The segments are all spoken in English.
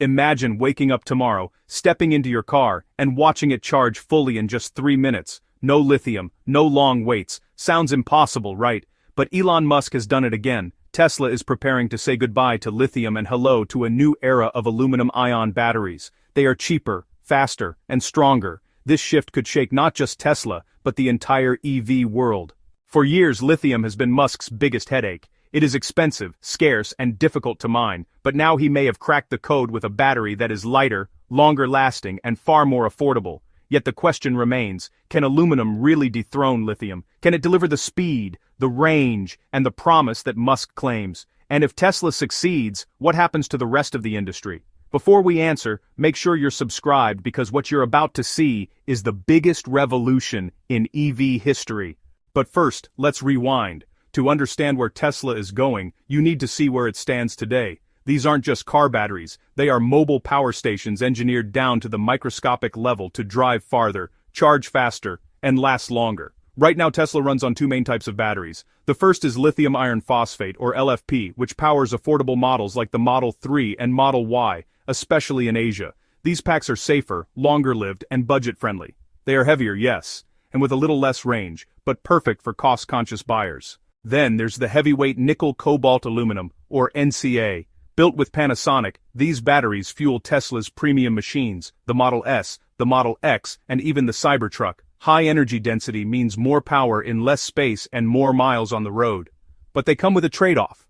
Imagine waking up tomorrow, stepping into your car, and watching it charge fully in just 3 minutes. No lithium, no long waits. Sounds impossible, right? But Elon Musk has done it again. Tesla is preparing to say goodbye to lithium and hello to a new era of aluminum-ion batteries. They are cheaper, faster, and stronger. This shift could shake not just Tesla, but the entire EV world. For years, lithium has been Musk's biggest headache. It is expensive, scarce, and difficult to mine, but now he may have cracked the code with a battery that is lighter, longer lasting, and far more affordable. Yet the question remains, can aluminum really dethrone lithium? Can it deliver the speed, the range, and the promise that Musk claims? And if Tesla succeeds, what happens to the rest of the industry? Before we answer, make sure you're subscribed because what you're about to see is the biggest revolution in EV history. But first, let's rewind. To understand where Tesla is going, you need to see where it stands today. These aren't just car batteries, they are mobile power stations engineered down to the microscopic level to drive farther, charge faster, and last longer. Right now Tesla runs on two main types of batteries. The first is lithium iron phosphate, or LFP, which powers affordable models like the Model 3 and Model Y, especially in Asia. These packs are safer, longer-lived, and budget-friendly. They are heavier, yes, and with a little less range, but perfect for cost-conscious buyers. Then there's the heavyweight nickel-cobalt aluminum, or NCA. Built with Panasonic, these batteries fuel Tesla's premium machines, the Model S, the Model X, and even the Cybertruck. High energy density means more power in less space and more miles on the road. But they come with a trade-off: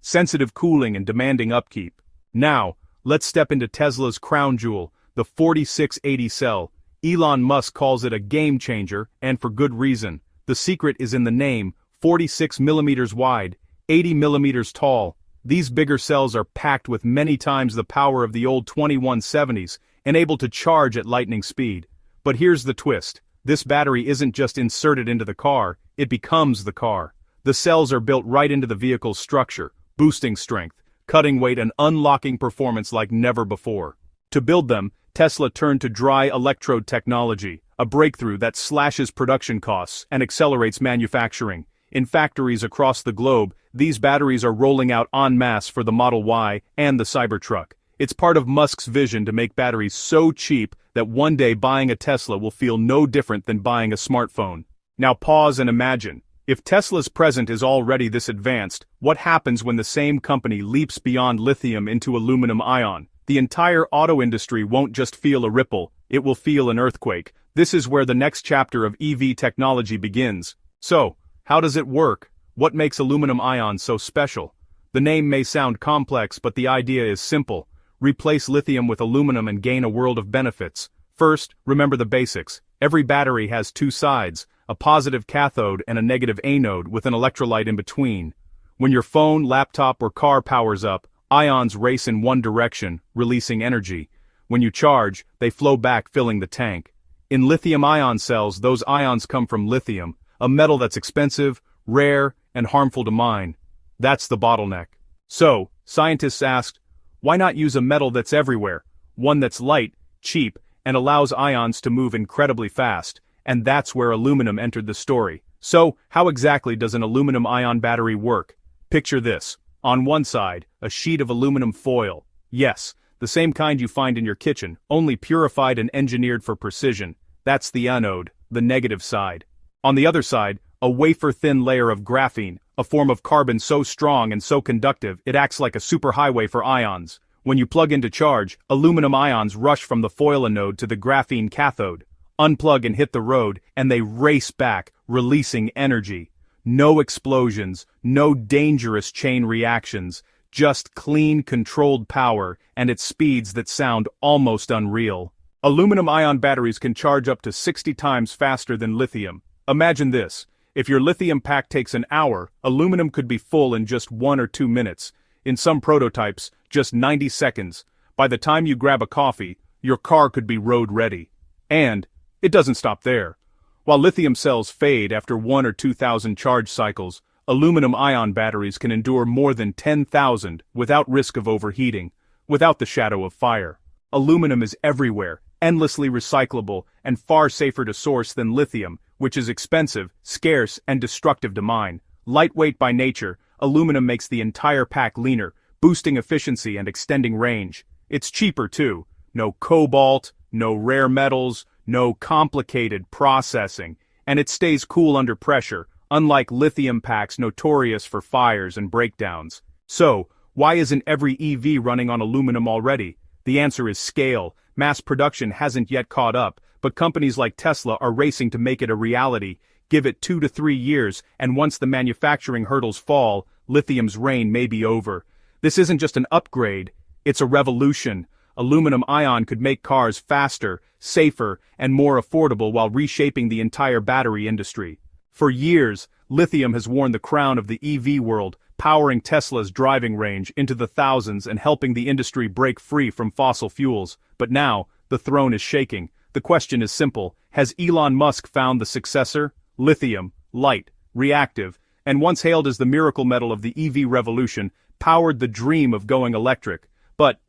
sensitive cooling and demanding upkeep. Now, let's step into Tesla's crown jewel, the 4680 cell. Elon Musk calls it a game changer, and for good reason. The secret is in the name: 46 millimeters wide, 80 millimeters tall. These bigger cells are packed with many times the power of the old 2170s and able to charge at lightning speed. But here's the twist. This battery isn't just inserted into the car, it becomes the car. The cells are built right into the vehicle's structure, boosting strength, cutting weight, and unlocking performance like never before. To build them, Tesla turned to dry electrode technology, a breakthrough that slashes production costs and accelerates manufacturing. In factories across the globe, these batteries are rolling out en masse for the Model Y and the Cybertruck. It's part of Musk's vision to make batteries so cheap that one day buying a Tesla will feel no different than buying a smartphone. Now pause and imagine. If Tesla's present is already this advanced, what happens when the same company leaps beyond lithium into aluminum ion? The entire auto industry won't just feel a ripple, it will feel an earthquake. This is where the next chapter of EV technology begins. So, how does it work? What makes aluminum ion so special? The name may sound complex, but the idea is simple. Replace lithium with aluminum and gain a world of benefits. First, remember the basics. Every battery has two sides, a positive cathode and a negative anode with an electrolyte in between. When your phone, laptop, or car powers up, ions race in one direction, releasing energy. When you charge, they flow back, filling the tank. In lithium-ion cells, those ions come from lithium, a metal that's expensive, rare, and harmful to mine. That's the bottleneck. So, scientists asked, why not use a metal that's everywhere, one that's light, cheap, and allows ions to move incredibly fast? And that's where aluminum entered the story. So, how exactly does an aluminum-ion battery work? Picture this. On one side, a sheet of aluminum foil. Yes, the same kind you find in your kitchen, only purified and engineered for precision. That's the anode, the negative side. On the other side, a wafer-thin layer of graphene, a form of carbon so strong and so conductive it acts like a superhighway for ions. When you plug in to charge, aluminum ions rush from the foil anode to the graphene cathode. Unplug and hit the road, and they race back, releasing energy. No explosions, no dangerous chain reactions, just clean, controlled power, and at speeds that sound almost unreal. Aluminum-ion batteries can charge up to 60 times faster than lithium. Imagine this. If your lithium pack takes an hour, aluminum could be full in just 1 or 2 minutes. In some prototypes, just 90 seconds. By the time you grab a coffee, your car could be road-ready. And it doesn't stop there. While lithium cells fade after 1 or 2,000 charge cycles, aluminum-ion batteries can endure more than 10,000 without risk of overheating, without the shadow of fire. Aluminum is everywhere, endlessly recyclable, and far safer to source than lithium, which is expensive, scarce, and destructive to mine. Lightweight by nature, aluminum makes the entire pack leaner, boosting efficiency and extending range. It's cheaper too. No cobalt, no rare metals, no complicated processing, and it stays cool under pressure, unlike lithium packs notorious for fires and breakdowns. So, why isn't every EV running on aluminum already? The answer is scale. Mass production hasn't yet caught up, but companies like Tesla are racing to make it a reality. Give it 2 to 3 years, and once the manufacturing hurdles fall, lithium's reign may be over. This isn't just an upgrade, it's a revolution. Aluminum-ion could make cars faster, safer, and more affordable while reshaping the entire battery industry. For years, lithium has worn the crown of the EV world, powering Tesla's driving range into the thousands and helping the industry break free from fossil fuels. But now, the throne is shaking. The question is simple. Has Elon Musk found the successor? Lithium, light, reactive, and once hailed as the miracle metal of the EV revolution, powered the dream of going electric. But,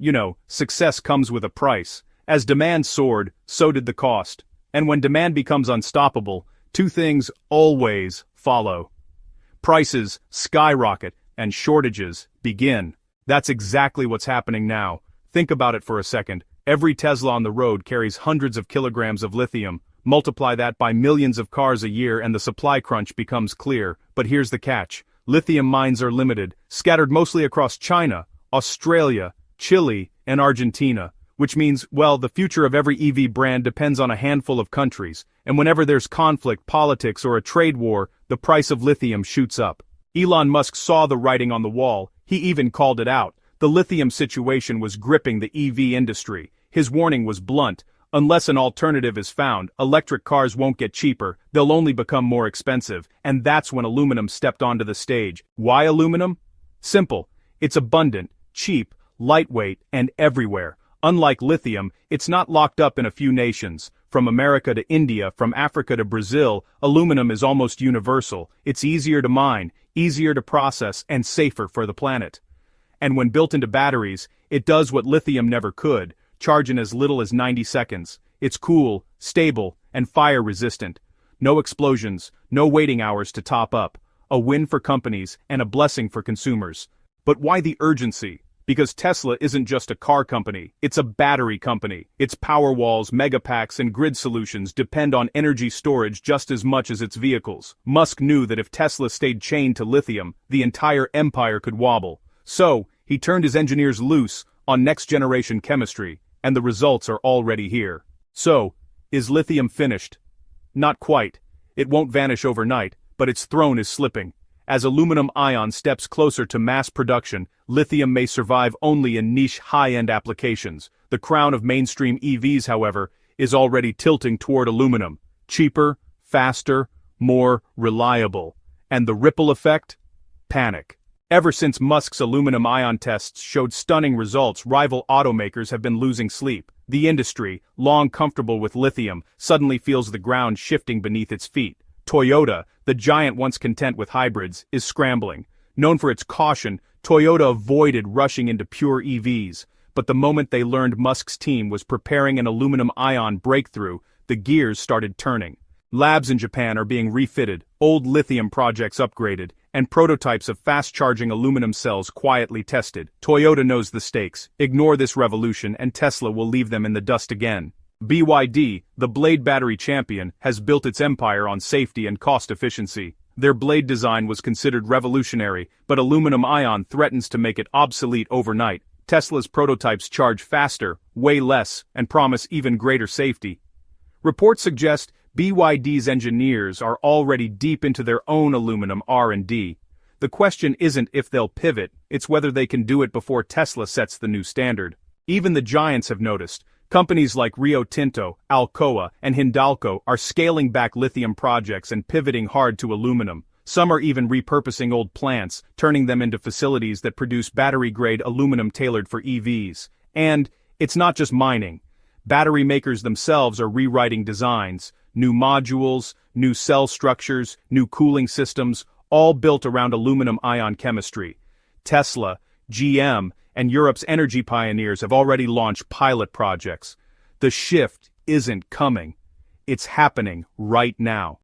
success comes with a price. As demand soared, so did the cost. And when demand becomes unstoppable, two things always follow. Prices skyrocket and shortages begin. That's exactly what's happening now. Think about it for a second. Every Tesla on the road carries hundreds of kilograms of lithium. Multiply that by millions of cars a year and the supply crunch becomes clear. But here's the catch. Lithium mines are limited, scattered mostly across China, Australia, Chile, and Argentina, which means, the future of every EV brand depends on a handful of countries, and whenever there's conflict, politics, or a trade war, the price of lithium shoots up. Elon Musk saw the writing on the wall. He even called it out. The lithium situation was gripping the EV industry. His warning was blunt. Unless an alternative is found, electric cars won't get cheaper, they'll only become more expensive, and that's when aluminum stepped onto the stage. Why aluminum? Simple. It's abundant, cheap, lightweight, and everywhere. Unlike lithium, it's not locked up in a few nations. From America to India, from Africa to Brazil, aluminum is almost universal. It's easier to mine, easier to process, and safer for the planet. And when built into batteries, it does what lithium never could. Charge in as little as 90 seconds. It's cool, stable, and fire-resistant. No explosions, no waiting hours to top up. A win for companies and a blessing for consumers. But why the urgency? Because Tesla isn't just a car company, it's a battery company. Its Powerwalls, Megapacks, and grid solutions depend on energy storage just as much as its vehicles. Musk knew that if Tesla stayed chained to lithium, the entire empire could wobble. So, he turned his engineers loose on next-generation chemistry, and the results are already here. So, is lithium finished? Not quite. It won't vanish overnight, but its throne is slipping. As aluminum-ion steps closer to mass production, lithium may survive only in niche high-end applications. The crown of mainstream EVs, however, is already tilting toward aluminum. Cheaper, faster, more reliable. And the ripple effect? Panic. Ever since Musk's aluminum-ion tests showed stunning results, rival automakers have been losing sleep. The industry, long comfortable with lithium, suddenly feels the ground shifting beneath its feet. Toyota, the giant once content with hybrids, is scrambling. Known for its caution, Toyota avoided rushing into pure EVs. But the moment they learned Musk's team was preparing an aluminum-ion breakthrough, the gears started turning. Labs in Japan are being refitted, old lithium projects upgraded, and prototypes of fast-charging aluminum cells quietly tested. Toyota knows the stakes. Ignore this revolution and Tesla will leave them in the dust again. BYD, the blade battery champion, has built its empire on safety and cost efficiency. Their blade design was considered revolutionary, but aluminum-ion threatens to make it obsolete overnight. Tesla's prototypes charge faster, weigh less, and promise even greater safety. Reports suggest BYD's engineers are already deep into their own aluminum R&D. The question isn't if they'll pivot, it's whether they can do it before Tesla sets the new standard. Even the giants have noticed. Companies like Rio Tinto, Alcoa, and Hindalco are scaling back lithium projects and pivoting hard to aluminum. Some are even repurposing old plants, turning them into facilities that produce battery-grade aluminum tailored for EVs. And it's not just mining. Battery makers themselves are rewriting designs. New modules, new cell structures, new cooling systems, all built around aluminum-ion chemistry. Tesla, GM, and Europe's energy pioneers have already launched pilot projects. The shift isn't coming. It's happening right now.